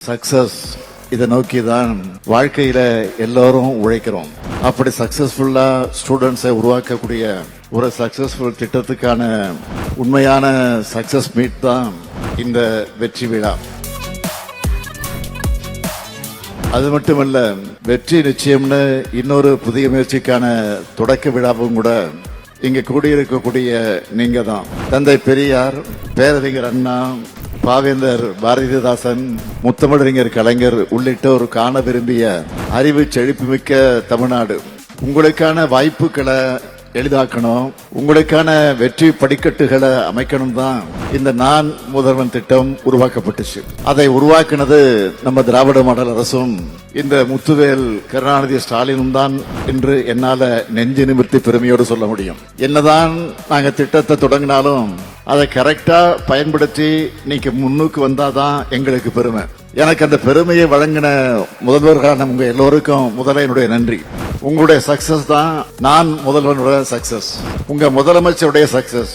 Success இதை நோக்கி தான் வாழ்க்கையில எல்லாரும் உழைக்கிறோம். அப்படி சக்சஸ்ஃபுல்லா ஸ்டூடெண்ட்ஸை உருவாக்கக்கூடிய ஒரு சக்சஸ்ஃபுல் திட்டத்துக்கான உண்மையான சக்சஸ் மீட் தான் இந்த வெற்றி விழா. அது மட்டுமல்ல, வெற்றி நிச்சயம்னு இன்னொரு புதிய முயற்சிக்கான தொடக்க விழாவும் கூட இங்க கூடியிருக்கக்கூடிய நீங்க தான். தந்தை பெரியார், பேரறிஞர் அண்ணா, பாவேந்தர் பாரதிதாசன், முத்தமிழறிஞர் கலைஞர் உள்ளிட்டோர் காண விரும்பிய அறிவு செழிப்புமிக்க தமிழ்நாடு உங்களுக்கான வாய்ப்புகளை எளிதாக்கணும், உங்களுக்கான வெற்றி படிக்கட்டுகளை அமைக்கணும் தான் இந்த நான் முதல்வன் திட்டம் உருவாக்கப்பட்டுச்சு. அதை உருவாக்குனது நம்ம திராவிட மாடல் அரசும் இந்த முத்துவேல் கருணாநிதி ஸ்டாலினும் தான் என்று என்னால நெஞ்சு நிமிர்த்தி பெருமையோடு சொல்ல முடியும். என்னதான் நாங்க திட்டத்தை தொடங்கினாலும் அதை கரெக்டா பயன்படுத்தி நீங்க முன்னுக்கு வந்தாதான் எங்களுக்கு பெருமை. எனக்கு அந்த பெருமையை வழங்கின முதல்வர்களான உங்க எல்லோருக்கும் முதல்ல என்னுடைய நன்றி. உங்களுடைய சக்சஸ் தான் நான் முதல்வனுடைய சக்சஸ், உங்க முதலமைச்சருடைய சக்சஸ்,